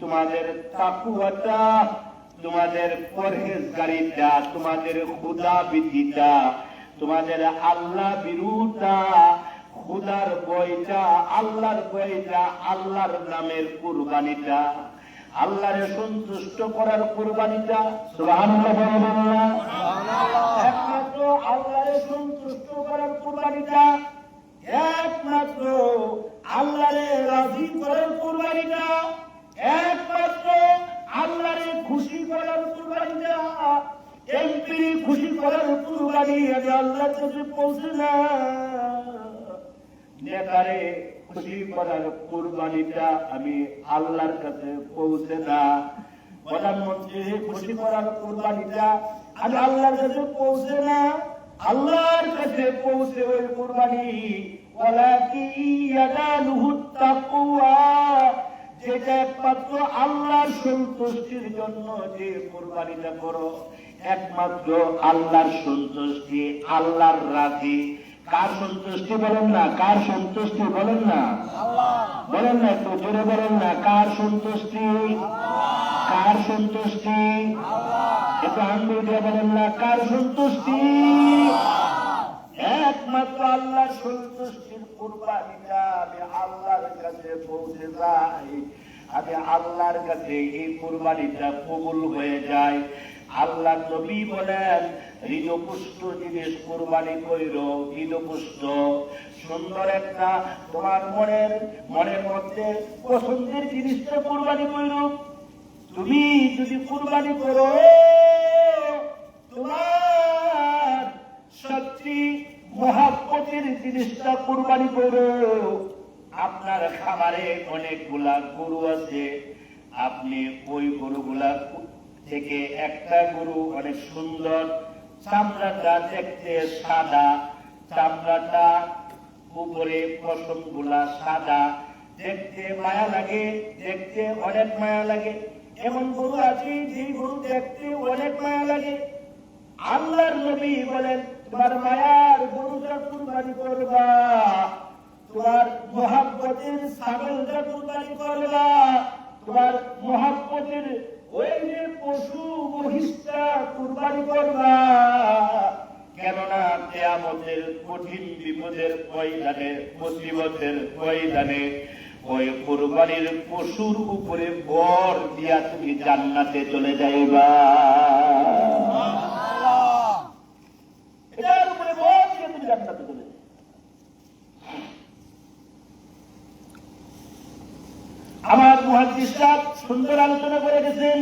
তোমাদের তাকওয়াটা, তোমাদের পরহেজগারিতা, তোমাদের খুদা বিধিটা, তোমাদের আল্লাহ বিরুটা, খুদার ভয়টা, আল্লাহর ভয়টা, আল্লাহর নামের কুরবানিটা, আল্লাহরে সন্তুষ্ট করার কুরবানিটা। সুবহানাল্লাহ বলুন। একমাত্র আল্লাহরে সন্তুষ্ট করার কুরবানিটা, একমাত্র আল্লাহরে রাজি করার কুরবানিটা, একমাত্র আল্লাহরে খুশি করার কুরবানিটা, এমপি খুশি করার কুরবানি আমি আল্লাহর কাছে পৌঁছে না, নেতারে খুশি করার কুরবানিটা আমি আল্লাহর কাছে পৌঁছে না, প্রধানমন্ত্রী খুশি করার কুরবানিটা আমি আল্লাহর কাছে পৌঁছে না, আল্লাহর কাছে পৌঁছে ওই কুরবানি যেটা একমাত্র আল্লাহর সন্তুষ্টির জন্য যে কুরবানিটা করো, একমাত্র আল্লাহর সন্তুষ্টি, আল্লাহর রাজি। কার সন্তুষ্টি বলেন না, কার সন্তুষ্টি বলেন না, বলেন না, একটু জোরে বলেন না, কার সন্তুষ্টি, কার সন্তুষ্টি, একটু আঙ্গুল দিয়ে বলেন না, কার সন্তুষ্টি, একমাত্র আল্লাহর সন্তুষ্টির কুরবানিটা আমি আল্লাহর কাছে পৌঁছে যাই, আমি আল্লাহর কাছে এই কুরবানিটা কবুল হয়ে যায়। আল্লাহ নবী বলেন হৃদপুষ্ট জিনিস কুরবানি কইর, হৃদপুষ্ট সুন্দর একটা তোমার মনের মধ্যে পছন্দের জিনিসটা কুরবানি কইর। তুমি যদি কুরবানি করো, তোমার সবচেয়ে মহাব্বতের জিনিসটা কুরবানি করো। আপনার খামারে অনেকগুলা গরু আছে, আপনি ওই গরুগুলা থেকে একটা গরু অনেক সুন্দর, চামড়াটা দেখতে সাদা, চামড়াটা উপরে পশম গুলা সাদা, দেখতে মায়া লাগে, দেখতে অনেক মায়া লাগে। এমন গরু আছে যে গরু দেখতে অনেক মায়া লাগে। আল্লাহর নবী বলেন তোমার মায়ার গরুটা কুরবানি করবা, তোমার মহাব্বতের ছাগলটা কুরবানি করবা, তোমার মহাব্বতের ওই যে পশু মহিষটা কুরবানি করবা। কেননা কিয়ামতের কঠিন বিপদের ময়দানে, মুসিবতের ময়দানে ওই কুরবানির পশুর উপরে ভর দিয়া তুমি জান্নাতে চলে যাইবা। এটার উপরে ভর দিয়ে তুমি জান্নাতে চলে যাইবা। আমার মুহাদ্দিস সাহেব সুন্দর আলোচনা করে গেছেন।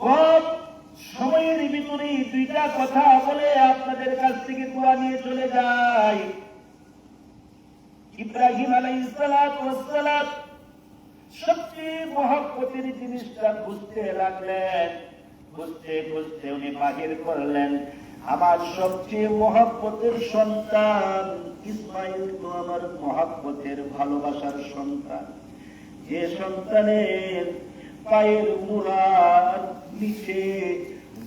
কম সময়ের ভিতরে দুইটা কথা বলে আপনাদের কাছ থেকে দোয়া নিয়ে চলে যায়। ইব্রাহিম আলাইহিস সালাতু ওয়াস সালাম সবচেয়ে মহব্বতের জিনিসটা বুঝতে লাগলেন, বুঝতে বুঝতে উনি বাহির করলেন আমার সবচেয়ে মহব্বতের সন্তান ইসমাইল তো আমার মহব্বতের ভালোবাসার সন্তান, যে সন্তানের পায়ের মুরার নিচে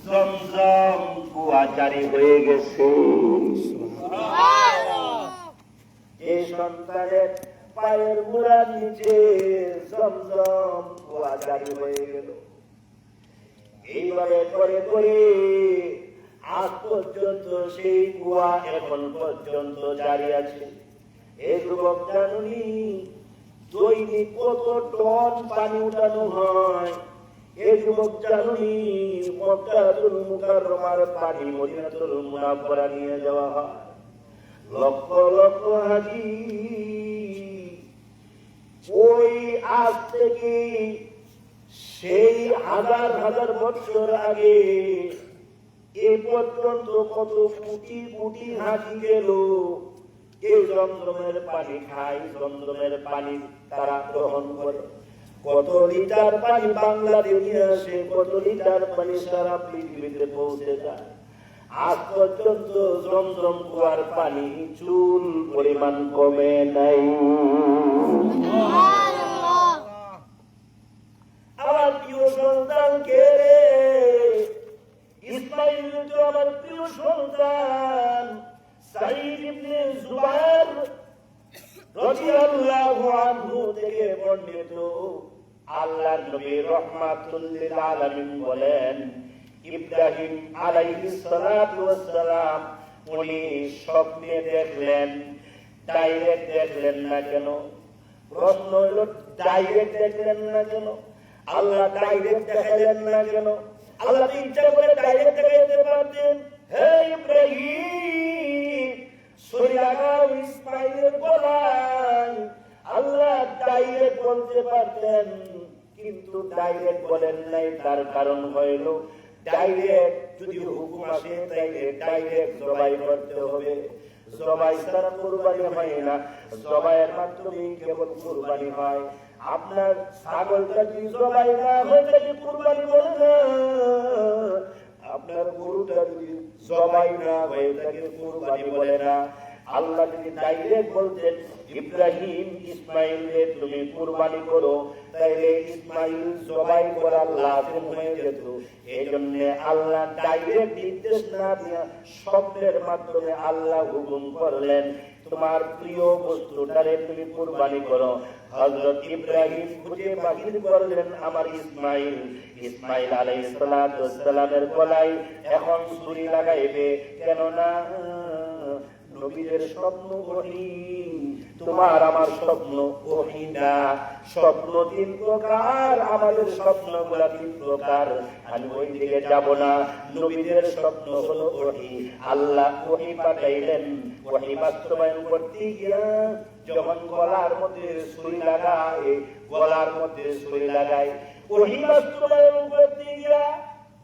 জমজম কুয়া জারি হয়ে গেছে, এই সন্তানের পায়ের মুরার নিচে জমজম কুয়া জারি হয়ে গেল। এইভাবে করে করে আজ পর্যন্ত সেই কুয়া এখন পর্যন্ত জারি আছে। এই যুবক জানুনি দৈনিক কত টন পানি উঠানো হয়? এই যুবক জানুনি মক্কাতুল মুকাররমার পানি মদিনাতুল মুনাওয়ারা নিয়ে যাওয়া হয়। লক্ষ লক্ষ হাজি ওই আজ থেকে সেই হাজার হাজার বছর আগে এ পর্যন্ত কত কোটি কোটি হাজি গেল, এই জমজমের পানি খায়, জমজমের পানি তারা গ্রহণ করে। কত লিটার পানি বাংলাদেশে আসে, কত লিটার পানি সারা পৃথিবীতে পৌঁছে যায়। আজ পর্যন্ত জমজম কুয়ার পানি চুল পরিমাণ কমে নাই। আমার প্রিয় সন্তান কে রে? ইসমাইল তো আমার প্রিয় সন্তান। সাঈদ ইবনে জুবায়ের রাদিয়াল্লাহু আনহু থেকে বর্ণিত, আল্লাহর নবী রাহমাতুল লিল আলামিন বলেন, ইব্রাহিম আলাইহিস সালাতু ওয়াস সালাম উনি স্বপ্নে দেখলেন, ডাইরেক্ট দেখলেন না কেন? প্রশ্ন হলো, ডাইরেক্ট দেখলেন না কেন? আল্লাহ ডাইরেক্ট দেখালেন না কেন? আল্লাহ তো ইচ্ছা করে ডাইরেক্ট দেখাইতে পারতেন। হে ইব্রাহিম, ছুরি লাগাও ইসমাইলের গলায়, আল্লাহ ডাইরেক্ট বলতে পারতেন, কিন্তু ডাইরেক্ট বলেন নাই। তার কারণ হইল, ডাইরেক্ট যদি হুকুম আসে তাইলে ডাইরেক্ট জবাই করতে হবে। জবাই ছাড়া কুরবানি হয় না, জবাইয়ের মাধ্যমে কেবল কুরবানি হয়। আপনার ছাগলটা যদি জবাই না হয় তাকে কুরবানি বলে না, আপনার গরুটা যদি জবাই না হয় তাকে কুরবানি বলে না। আল্লাহ যদি ডাইরেক্ট বলতেন, ইব্রাহিম ইসমাইলকে তুমি কুরবানি করো, তাইলে ইসমাইল জবাই করার লাজিম হয়ে যেত। এই জন্য আল্লাহ ডাইরেক্ট নির্দেশ না দিয়া শব্দের মাধ্যমে আল্লাহ হুকুম করলেন, তোমার প্রিয় বস্তুটারে তুমি কুরবানি করো। হযরত ইব্রাহিম খুঁজে বাহির করলেন আমার ইসমাইল। ইসমাইল আলাইহিস সালাতু ওয়াস সালামের গলায় এখন ছুরি লাগাইবে, কেননা নবীদের স্বপ্ন ওহী, তোমার আমার স্বপ্ন ওহী না। স্বপ্ন তিন প্রকার, আমাদের স্বপ্নগুলা তিন প্রকার। আমি ওই দিকে যাব না। নবীদের স্বপ্ন হলো ওহী। আল্লাহ ওহী পাঠাইলেন, ওহী বাস্তবায়ন করতে গিয়া যখন গলার মধ্যে ছুরি লাগায়, গলার মধ্যে ছুরি লাগায়, ওহী বাস্তবায়ন করতে গিয়া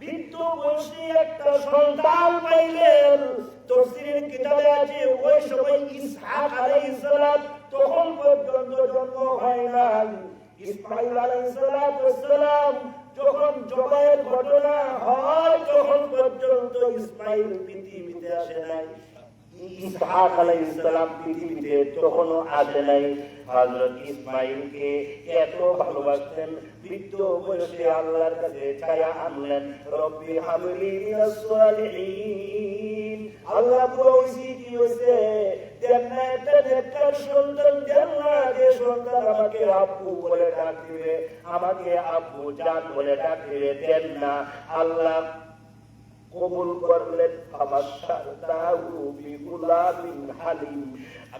বৃদ্ধ বয়সী একটা সন্তান পাইলেন। তাফসীরের কিতাবে আছে ওই সময় ইসহাক আলাইহিস সালাম তখন পর্যন্ত জন্ম হয় নাই। ইসমাঈল আলাইহিস সালাম যখন জবাইয়ের ঘটনা হয় তখন পর্যন্ত ইসমাঈল পৃথিবীতে আসে নাই। ইসহাক আলাইহিস সালাম পৃথিবীতে তখনও আসে নাই। হযরত ইসমাঈলকে এত ভালোবাসতেন, বৃদ্ধ বয়সে আল্লাহর কাছে চায়া আনলেন, রব্বি হাবলি মিনাস সালিহিন। আল্লাহ বলছি কি হইছে, দেন না একটা নেককার সন্তান, দেন না যে সন্তান আমাকে আব্বু বলে ডাক দিবে, আমাকে আব্বু জান বলে ডাক দিবে, দেন না। আল্লাহ কবুল করলেন।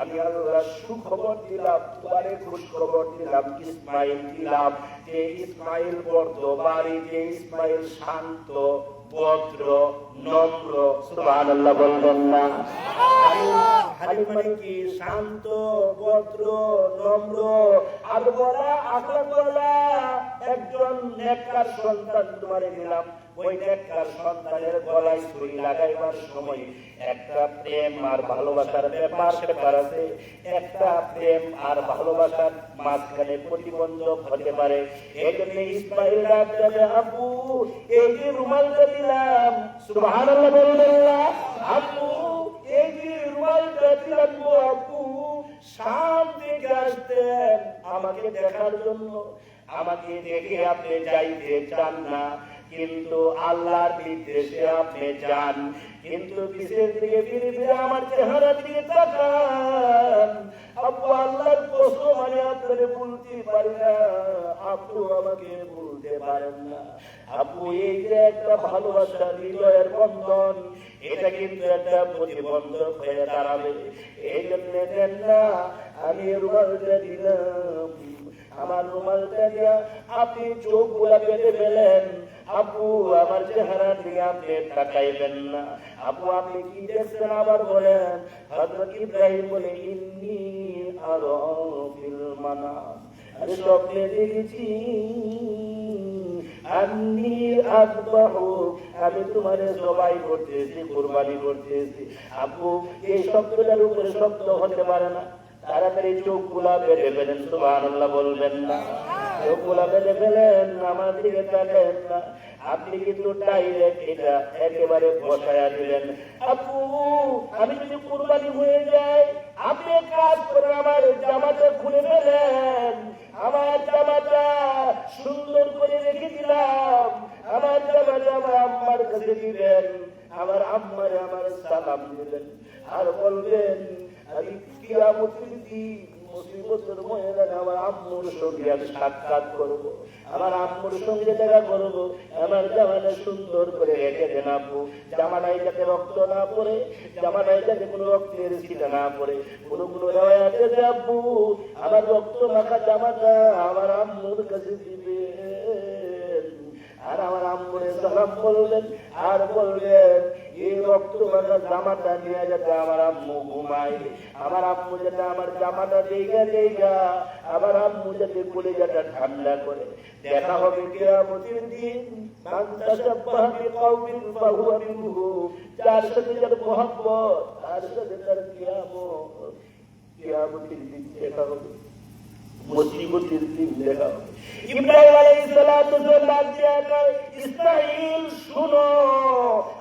আমি আল্লাহ সুখবর দিলাম, তোমারে খুশখবর দিলাম, ইসমাঈল দিলাম, যে ইসমাঈল বর্ধবাড়ি, যে ইসমাঈল শান্ত, ভদ্র, নম্র। সুবহানাল্লাহ বলবেন না? হালিম মানে কি? শান্ত, ভদ্র, নম্র, আর বলা আখলাক বলা একজন নেককার সন্তান তোমারে দিলাম। ওই নেককার সন্তানের গলায় ছুরি লাগাইবার সময় একটা প্রেম আর ভালোবাসার ব্যাপার আছে। একটা প্রেম আর ভালোবাসার মাঝখানে প্রতিবন্ধক হতে পারে। এই জন্য ইসমাঈল ডাক দেবে, আব্বু এই যে রুমালটা দিলাম, সুবহানাল্লাহ বলবেন না? আব্বু এই যে রুমালটা দিলাম, আব্বু শাম থেকে আসতেন আমাকে দেখার জন্য, আমাকে দেখে আপনি যাইতে চান না, কিন্তু আল্লাহর নির্দেশে আপনি যান, কিন্তু পিছের দিকে ফিরে ফিরে আমার চেহারা দিকে তাকান। আব্বু আল্লাহর কসম, আমি আপনাকে বলতে পারি না, আপনি আমাকে বলতে পারেন না। আব্বু এই যে একটা ভালোবাসা, হৃদয়ের বন্ধন, এটা কিন্তু একটা প্রতিবন্ধক হয়ে দাঁড়াবে। এই জন্য দেন না, আমি রুমালটা দিলাম, আমার রুমালটা দিয়া আপনি চোখ গুলা বেঁধে ফেলেন। আব্বু আমার চেহারা দিকে আপনি তাকাইবেন না। আব্বু আপনি কি দেখছেন আবার বলেন। হযরত ইব্রাহিম বলে, ইন্নী আরা ফিল মানাম, আমি স্বপ্নে দেখেছি, আন্নী আযবাহু, আমি তোমারে জবাই করতেছি, কুরবানি করতেছি। আব্বু এই শব্দটার উপরে শব্দ হতে পারে না, তাড়াতাড়ি চোখগুলা বেঁধে ফেলেন। সুবহানাল্লাহ বলবেন না? চোখগুলা বেঁধে ফেলেন, আমার দিকে তাকান না। আপনি কিন্তু ডাইরেক্ট এটা একেবারে বসায়া দিলেন। আপু আমি যদি কুরবানি হয়ে যাই, আপনি কাজ করে আমার জামাটা খুলে ফেলেন, আমার জামাটা সুন্দর করে রেখে দিলাম, আমার জামাটা আমার আম্মার কাছে দিবেন, আমার আম্মারে আমার সালাম দিবেন, আর বলবেন আমি কিয়ামতের দিন মুসিবতের ময়দানে আমার আম্মুর সঙ্গে আমি সাক্ষাৎ করবো, আমার আম্মুর সঙ্গে দেখা করবো। আমার জামাটা সুন্দর করে রেখে দেন আব্বু, জামাটায় যাতে রক্ত না পড়ে, জামাটায় যাতে কোনো রক্তের ছিটা না পড়ে। কোনো রেওয়ায়াতে যে আব্বু আমার রক্ত মাখা জামাটা আমার আম্মুর কাছে দিবে, আর আমার আম্মুরে সালাম বলবেন, আর বলবেন এই রক্ত মাখা জামাটা নিয়ে যাতে আমার আম্মু ঘুমায়, আমার আম্মু যাতে আমার জামাটা দেইগা আমার আম্মু যাতে কলিজাটা ঠান্ডা করে। দেখা হবে কিয়ামতের দিন, মান তাশাব্বাহা বিকাউমিন ফাহুয়া মিনহুম, যার সাথে যার মহব্বত তার সাথে তার কিয়ামতের দিন দেখা হবে, মুসিবতের দিন দেখা হবে। ইব্রাহিম আলাইহিস সালাতু ওয়াসসালাম ইসমাঈল শুনো,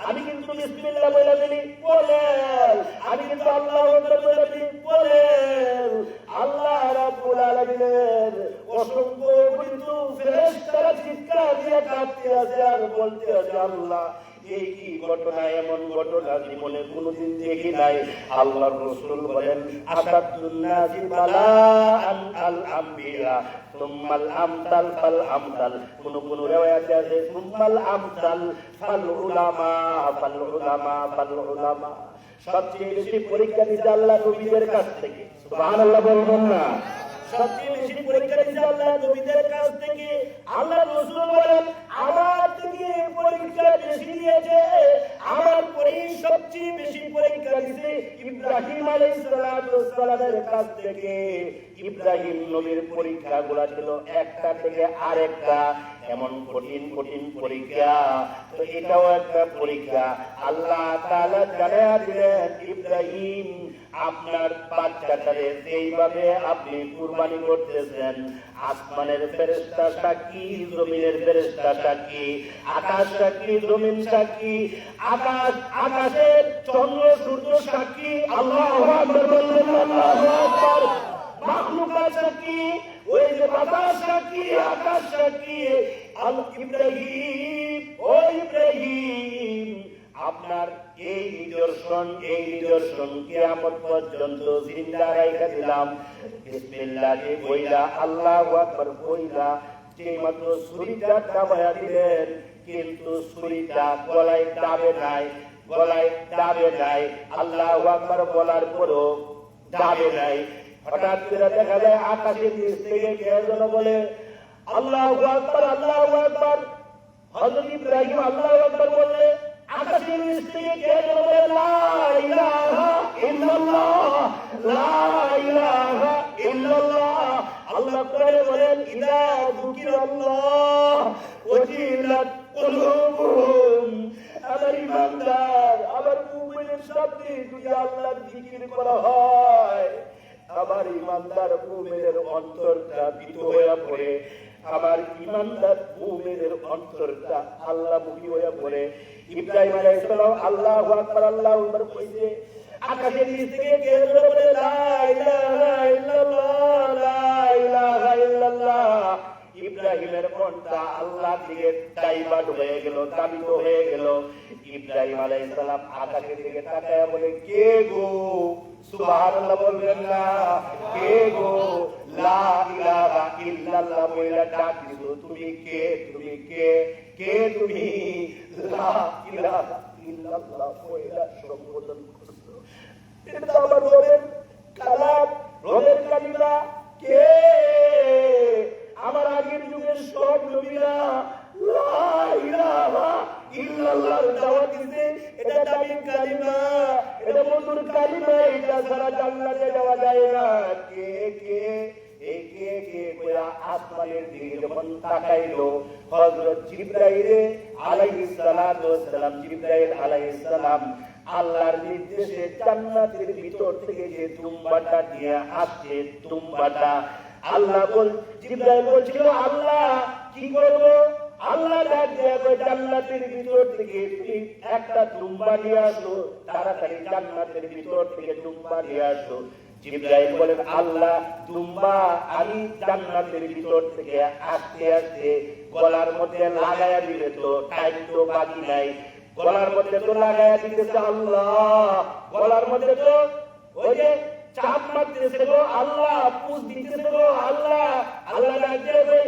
আমি কিন্তু বিসমিল্লাহ বলে দিলি বলেন, আমি কিন্তু আল্লাহু আকবার বলে দিলি বলেন। আল্লাহ রাব্বুল আলামিনের অসংখ্য অগণিত ফেরেশতারা চিৎকার দিয়ে কাঁপতে আছে আর বলতে আছে, আল্লাহ এই কি ঘটনা, এমন ঘটনা জীবনে কোনোদিন দেখি নাই। আল্লাহর রাসূল বলেন, আসাদুন নাসি বালাআন আল আমবিয়া সুম্মাল আমসাল ফাল আমসাল। কোন রিওয়ায়াতে আছে সুম্মাল আমসাল ফাল উলামা ফাল উলামা ফাল উলামা। সবচেয়ে বেশি পরীক্ষা দিতে আল্লাহ নবীদের কাছ থেকে, সুবহানাল্লাহ বলবেন না? সবচেয়ে বেশি পরীক্ষা দিতে আল্লাহ নবীদের কাছ থেকে। আল্লাহ রাসূল বলেন, আমার থেকে পরীক্ষা বেশি দিয়েছে, আমার পরেই সবচেয়ে বেশি পরীক্ষা দিয়েছে ইব্রাহিম আলাইহিস সালামের কাছ থেকে। ইব্রাহিম নবীর পরীক্ষাগুলো ছিল একটা থেকে আরেকটা, এমন কঠিন কঠিন পরীক্ষা। তো এটাও একটা পরীক্ষা। আল্লাহ তাআলা জানায়া দিলেন, ইব্রাহিম আপনার বাচ্চাটারে যেইভাবে আপনি কুরবানি করতেছেন, আসমানের ফেরেশতা সাক্ষী, জমিনের ফেরেশতা সাক্ষী, আকাশ সাক্ষী, জমিন সাক্ষী, আকাশের চন্দ্র সূর্য সাক্ষী, আল্লাহু আকবার বললেন, আল্লাহু আকবার। মাখলুকাত সাক্ষী, ওই যে বাতাস সাক্ষী, আকাশ সাক্ষী। ইব্রাহিম আপনার এই নিদর্শন কিয়ামত পর্যন্ত জিন্দা রাইখা দিলাম। বিসমিল্লাহ কইলা, আল্লাহু আকবার কইলা, যে মাত্র ছুরিটা দাবায়া দিলেন, কিন্তু ছুরিটা গলায় দাবে নাই। আল্লাহু আকবার বলার পরও দাবে নাই। হঠাৎ করে দেখা যায় আকাশের নিচ থেকে কে যেন বলে, আল্লাহু আকবার, আল্লাহু আকবার। হযরত ইব্রাহিম আল্লাহু আকবার বললে আকাশের নিচ থেকে কে যেন বলে, লা ইলাহা ইল্লাল্লাহ, লা ইলাহা ইল্লাল্লাহ। আল্লাহ কোরআনে বলেন, ইযা যুকিরাল্লাহ ওয়াজিলাত কুলুবুহুম। আমার ইমানদার, আমার মুমিনের শব্দে যদি আল্লাহর জিকির করা হয়, আমার ইমানদার মুমিনের অন্তরটা ভীত হয়ে পড়ে, আমার ইমানদার মুমিনের অন্তরটা আল্লাহমুখী হয়ে পড়ে। ইব্রাহিম আলাইহিস সালাম আল্লাহু আকবার, আল্লাহু আকবার কইছে, আকাশের নিচ থেকে কে যেন বলে, লা ইলাহা ইল্লাল্লাহ, লা ইলাহা ইল্লাল্লাহ। ইব্রাহিমের মনটা আল্লাহর দিকে ডাইভার্ট হয়ে গেল, ধাবিত হয়ে গেল। ইব্রাহিম আলাইহিস সালাম আকাশের দিকে তাকায়া বলে, কে গো? সুবহানাল্লাহ বলবেন না? কে গো? লা ইলাহা ইল্লাল্লাহ বইলা ডাক দিল, তুমি কে? তুমি কে? কে তুমি? লা ইলাহা ইল্লাল্লাহ বইলা সম্বোধন করছো। এটা আমার রবের কালাম, রবের কালিমা। কে? আমার আগের যুগের সব নবীরা লা ইলাহা ইল্লাল্লাহর দাওয়াত দিতে, এটা দাবির কালিমা, এটা মধুর কালিমা, এটা ছাড়া জান্নাতে যাওয়া যায় না। কে কে? এই কে কে কইরা আসমানের দিকে যখন তাকাইলো, হযরত জিবরাইল আলাইহিস সালাতু ওয়াস সালাম, জিবরাইল আলাইহিস সালাম আল্লাহর নির্দেশে জান্নাতের ভিতর থেকে যে তুম্বাটা নিয়ে আসছে, তুম্বাটা আল্লাহ জিবরাইল বলছিল, আল্লাহ কি করব? আল্লাহ ডাক দেয়া কই, জান্নাতের ভিতর থেকে তুমি একটা তুম্বা নিয়ে আসো, তাড়াতাড়ি জান্নাতের ভিতর থেকে তুম্বা নিয়ে আসো। জিবরাইল বলেন, আল্লাহ তুম্বা আমি জান্নাতের ভিতর থেকে আস্তে আস্তে গলার মধ্যে লাগায়া দিলে তো, টাইম তো বাকি নাই, গলার মধ্যে তো লাগায়া দিতেছে। আল্লাহ গলার মধ্যে তো ওই যে চাপ মারতেছে গো আল্লাহ, পুষ দিতেছে গো আল্লাহ। আল্লাহ ডাকবে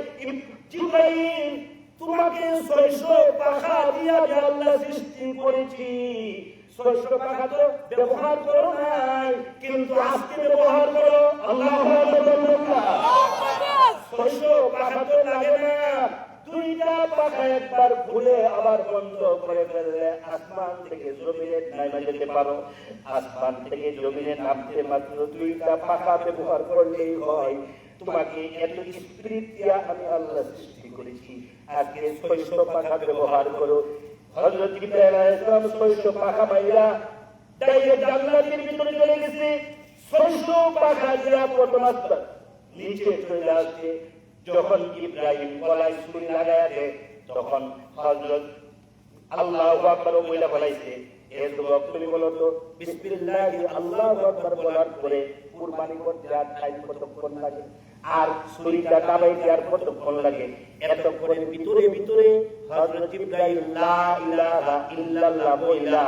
জিবরাইল, তোমাকে 600 পাখা দিয়া আল্লাহ সৃষ্টি করেছি, 600 পাখা তো ব্যবহার করো নাই, কিন্তু আজকে ব্যবহার করো। আল্লাহু আকবার। 600 পাখা তো লাগে না, 2টা পাখা একবার খুলে আবার বন্ধ করে ফেললে আসমান থেকে জমিনে নামে যেতে পারো। আসমান থেকে জমিনে নামতে মাত্র 2টা পাখা ব্যবহার করলেই হয়। তোমাকে এত স্পিরিট দিয়া আমি আল্লাহ সৃষ্টি করেছি, আজকে 600 পাখা ব্যবহার করো। হযরত ইব্রাহিম আলাইহিস সালাম 600 পাখা মাইরা ডাইরেক্ট জান্নাতের ভিতরে চলে গেছে। 600 পাখা দিয়া প্রথম আসমান নিচে চলে আসছে। যখন ইব্রাহিম গলায় ছুরি লাগায়া দেয়, তখন হযরত আল্লাহু আকবার বলে বলাইছে, এ যুবক তুমি বলো তো বিসমিল্লাহি আল্লাহু আকবার বলার পরে কুরবানি করতে আর টাইম কতক্ষণ লাগে, আর ছুরিটা দাবাইতে আর কতক্ষণ লাগে? এতক্ষণের ভিতরে ভিতরে হযরত ইব্রাহিম লা ইলাহা ইল্লাল্লাহ বইলা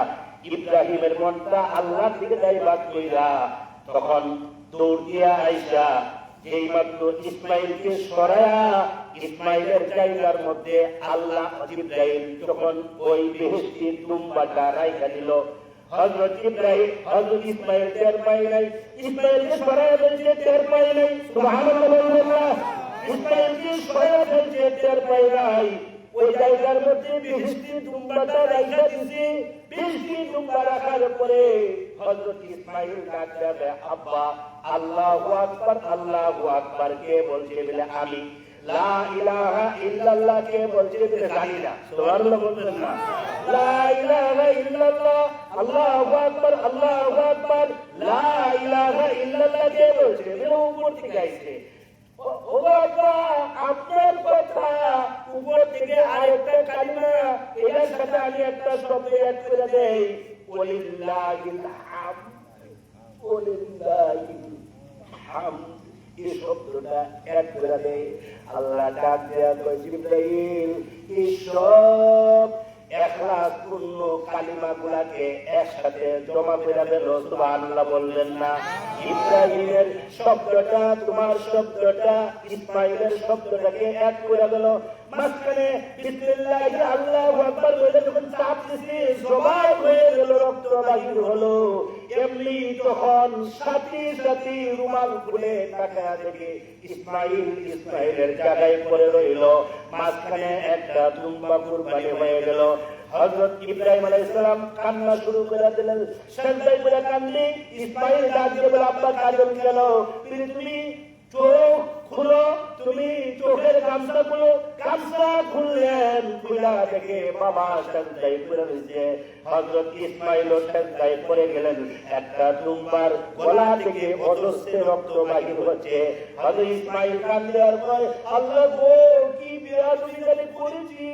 ইব্রাহিমের মনটা আল্লাহর দিকে দাইবাত কইরা তখন দৌড় দিয়া আইসা যেই মাত্র ইসমাইলকে সরায়া ইসমাইলের জায়গার মধ্যে আল্লাহ ইব্রাহিম যখন ওই বেহেশতির দুম্বাটা রাইখা দিল, হযরত ইব্রাহিম হযরত ইসমাইল টের পায় নাই, ইসমাইলকে সরায়া দিয়েছে টের পায় নাই। সুবহানাল্লাহ। ইসমাইলকে সরায়া দিয়েছে টের পায় নাই, ওই জায়গার মধ্যে বেহেশতির দুম্বাটা রাইখা দিয়েছে। বেহেশতির দুম্বা রাখার পরে হযরত ইসমাইল ডাক দেবে, আব্বা আল্লাহু আকবার, আল্লাহু আকবার কে বলছে বলে আমি, লা ইলাহা ইল্লাল্লাহ কে বলছে বলে জানি না। সুবহানাল্লাহ বলবেন না? লা ইলাহা ইল্লাল্লাহ, আল্লাহু আকবার, আল্লাহু আকবার, লা ইলাহা ইল্লাল্লাহ কে বলছে বলে উপর থেকে আইছে। ও বাবা, আপনার কথা উপর থেকে আরেকটা কালিমা, এর সাথে আমি একটা শব্দ অ্যাড করে দেই, ওয়ালিল্লাহিল হামদ, ওয়ালিল্লাহিল হামদ। এই শব্দটা অ্যাড করে দেই। আল্লাহ ডাক দেয়া কয়, জিবরাইল এই সব ইখলাস পূর্ণ কালিমাগুলোকে একসাথে জমা করে দিল। সুবহানাল্লাহ বললেন না? ইব্রাহিমের শব্দটা, তোমার শব্দটা, ইসমাইলের শব্দটাকে এক করে দিল। মাঝখানে বিসমিল্লাহি আল্লাহু আকবার বলে যখন চাপ দিছে, জবাই হয়ে গেল, রক্ত বাহির হলো। এমনি তখন সাথী সাথী রুমাল খুলে তাকায়া দেখে ইসমাইলের জায়গায় পড়ে রইল। মাঝখানে একটা দুম্বা কুরবানি হয়ে গেল। হযরত ইব্রাহিম আলাইহিস সালাম কান্না শুরু করে দিলেন, সেজদায় পড়ে কান্দি। ইসমাইল ডাক দিয়ে বলে, আব্বা কাঁদেন কেন? তুমি চোখ খুলো, তুমি চোখের গামছা খুলো। গামছা খুললেন, খুলা দেখে বাবা সেজদায় পড়ে রয়েছে। হযরত ইসমাইলও সেজদায় পড়ে গেলেন। একটা দুম্বার গলা থেকে অজস্র রক্ত বাহির হচ্ছে। হযরত ইসমাইল কান্দে আর কয়, আল্লাহ গো, কি বেয়াদবি করেছি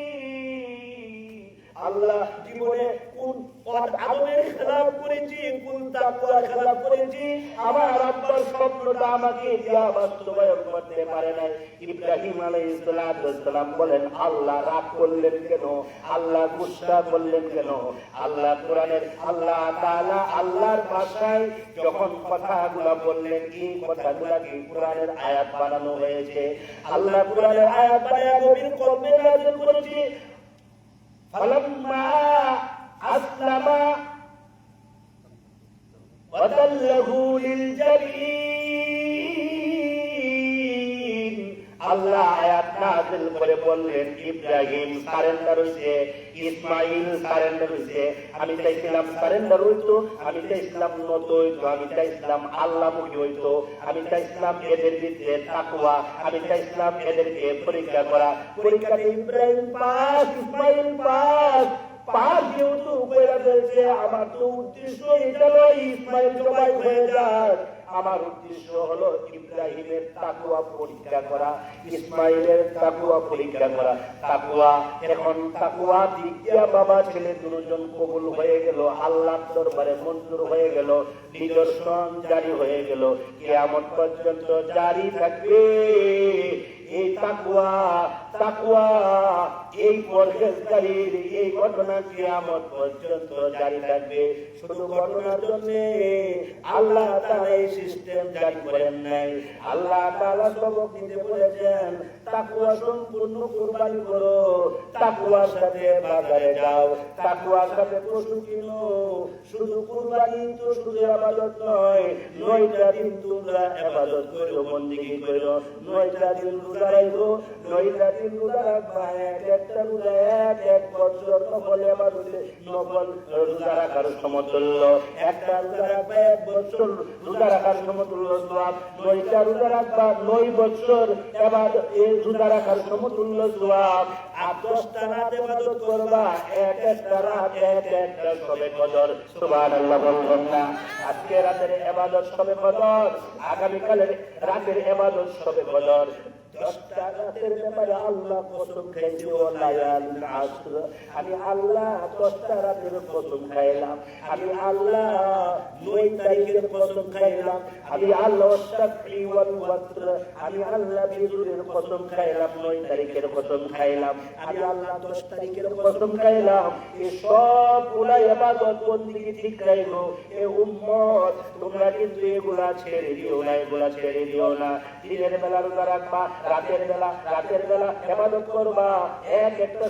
আল্লাহ, জীবনে কোন আদবের খেলাফ করেছি, কোন তাকওয়ার খেলাফ করেছি, আমার আব্বার স্বপ্নটা আমাকে দিয়া বাস্তবায়ন করতে পারে নাই। ইব্রাহিম আলাইহিস সালাম বলেন, আল্লাহ রাগ করলেন কেন? আল্লাহ গুসা করলেন কেন? আল্লাহ কোরআনের আল্লাহ তাআলা আল্লাহর ভাষায় যখন কথাগুলো বললেন, এই কথাগুলোকে কোরআনের আয়াত বানানো হয়েছে। আল্লাহ কোরআনের আয়াত বানায় নবীর কলবে নাযিল করেছে। فلما أسلم وتله للجبين, আল্লাহ আয়াত নাযিল করে বললেন, ইব্রাহিম সারেন্ডার হইছে, ইসমাইল সারেন্ডার হইছে। আমি চাইছিলাম সারেন্ডার হইতো, আমি চাইছিলাম নত হইতো, আমি চাইছিলাম আল্লাহমুখী হইতো, আমি চাইছিলাম এদের ভিতরে তাকওয়া, আমি চাইছিলাম এদেরকে পরীক্ষা করা। পরীক্ষাতে Ibrahim pass, Ismail pass. Pass যেহেতু কইরা ফেলছে, আমার তো উদ্দেশ্য এটা নয় ইসমাইল জবাই হয়ে যায়। আমার উদ্দেশ্য হলো ইব্রাহিমের তাকওয়া পরীক্ষা করা, ইসমাইলের তাকওয়া পরীক্ষা করা। তাকওয়া, এখন তাকওয়া দিক দিয়া বাবা ছেলে দুজন কবুল হয়ে গেল, আল্লাহর দরবারে মঞ্জুর হয়ে গেল, নিদর্শন জারি হয়ে গেল, কিয়ামত পর্যন্ত জারি থাকবে। এই তাকওয়া এই পরহেজগারির এই ঘটনা কিয়ামত পর্যন্ত জারি থাকবে। শুধু ঘটনার জন্য আল্লাহ তাআলা এই সিস্টেম জারি করেন নাই। আল্লাহ তাআলা সবক দিতে বলেছেন, তাকওয়া সম্পূর্ণ কুরবানি করো, তাকওয়ার সাথে বাজারে যাও, তাকওয়ার সাথে পশু কিনো। শুধু কুরবানি তো শুধু ইবাদত নয়, 9টা দিন তোমরা ইবাদত করো, বندگی করো। 9টা দিন রোজা রাখো, 9টা দিন রোজা রাখবা। একটা রোজা এক বছর নফল ইবাদতে নফল রোজা রাখার সমতুল্য। একটা রোজা রাখবা 1 বছর রোজা রাখার সমতুল্য সওয়াব। 9টা রোজা রাখবা 9 বছর ইবাদত রোজা রাখার সমতুল্য সওয়াব। আর 10টা রাত ইবাদত করবা, একটা রাত একটা শবে কদর। সুবহানাল্লাহ বলবেন না? আজকে রাতের ইবাদত শবে কদর, আগামী কালের রাতের ইবাদত শবে কদর। 10টা রাতের ব্যাপারে আল্লাহ কসম খাইছে, ওয়ালায়ালিল আশর। আমি আল্লাহ 10টা রাতের কসম খাইলাম, আমি আল্লাহ 9 তারিখের কসম খাইলাম, আমি আল্লাহ শাফি ওয়াল ওয়াতর, আমি আল্লাহ বিজুরের কসম খাইলাম, 9 তারিখের কসম খাইলাম, আমি আল্লাহ 10 তারিখের কসম খাইলাম। এই সবগুলা ইবাদত বندگی ঠিক রাখো। এ উম্মত, তোমরা কিন্তু এগুলা ছেড়ে দিও না, এগুলা ছেড়ে দিও না। দিনের বেলা রোজা রাখবা, রাতের বেলা ইবাদত করবা, একটা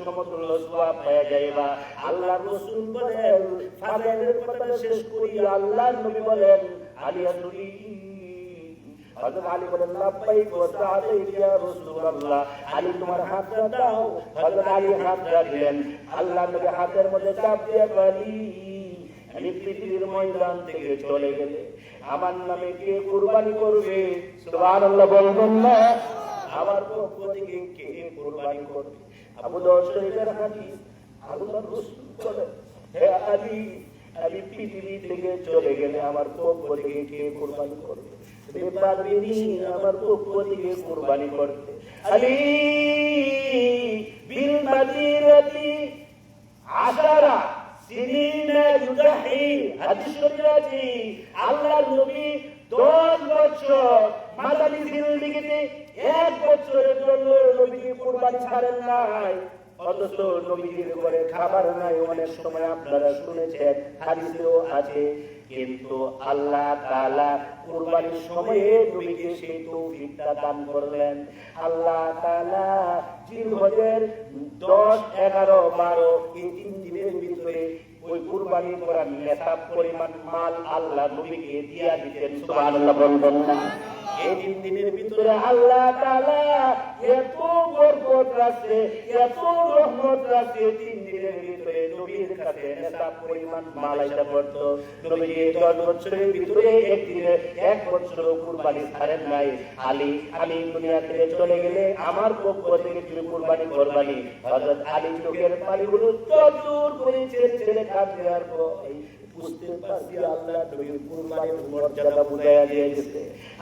সমতুল্য সওয়াব পেয়ে যাইবা। আল্লাহর রাসূল বলেন, ফাজিলের কথা শেষ করি, আল্লাহর নবী বলেন, আলিয়াতুলি হযরত আলী বলেন, লাব্বাইক ওয়া সাআদাইক ইয়া রাসূলুল্লাহ। আলী তোমার হাতটা দাও। হযরত আলী হাতটা দিলেন। আল্লাহর নবী হাতের মধ্যে চাপ দিয়ে বলি, আমি পৃথিবীর ময়দান থেকে চলে গেলে আমার নামে কে কুরবানি করবে? সুবহানাল্লাহ বলবেন না? আমার পক্ষ থেকে কে কুরবানি করবে? আবু দাউদ শরীফের হাদিস, আল্লাহর রাসূল বলেন, হে আলী, আমি পৃথিবী থেকে চলে গেলে আমার পক্ষ থেকে কে কুরবানি করবে? পারবেনি আমার পক্ষ থেকে কুরবানি করতে। আলী বিল মাদিনাতি আশারা সিনিনা ইউদাহি, হাদিস শরীফে আছে, আল্লাহর নবী 10 বছর মাদানী জিন্দেগিতে 1 বছরের জন্য নবীকে কুরবানি ছাড়েন নাই। অথচ নবীর ঘরে খাবার নাই, অনেক সময় আপনারা শুনেছেন, হাদিসেও আছে। কিন্তু আল্লাহ তাআলা কুরবানির সময়ে নবীকে সেই তৌফিকটা দান করলেন। আল্লাহ তাআলা জিলহজের 10, 11, 12 এই 3 দিনের ভিতরে ওই কুরবানি করার নেশাব পরিমাণ মাল আল্লাহ নবীকে দিয়া দিতেন। সুবহানাল্লাহ বলবেন না? এই 3 দিনের ভিতরে আল্লাহ তাআলা এত বরকত রাখছে, এত রহমত রাখছে। 3 দিনের ভিতরে নবীর কাছে নেশাব পরিমাণ মাল আইসা পড়তো। নবী 10 বছরের ভিতরে 1 বছর কুরবানি ছাড়েন নাই। আলী, আমি দুনিয়া থেকে চলে গেলে আমার পক্ষ থেকে তুমি কুরবানি করবানি। হযরত আলী চোখের পানিগুলো চতুর করে ছেড়ে কাঁদতে আর বুঝতে পারছি আল্লাহ নবীর কুরবানির মর্যাদা বুঝাইয়া দিয়ে গেছে,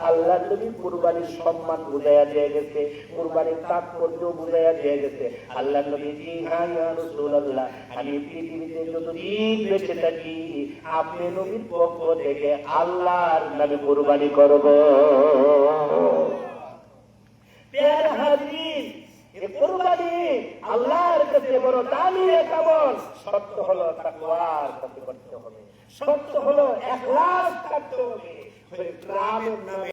আল্লাহ নবীর কুরবানির সম্মান বুঝাইয়া দিয়ে গেছে, কুরবানির তাৎপর্য বুঝাইয়া দিয়ে গেছে। আল্লাহ নবী, জি হ্যাঁ ইয়া রাসূলুল্লাহ, আমি পৃথিবীতে যতদিন বেঁচে থাকি আপনি নবীর পক্ষ থেকে আল্লাহর নামে কুরবানি করব। প্যার হাজি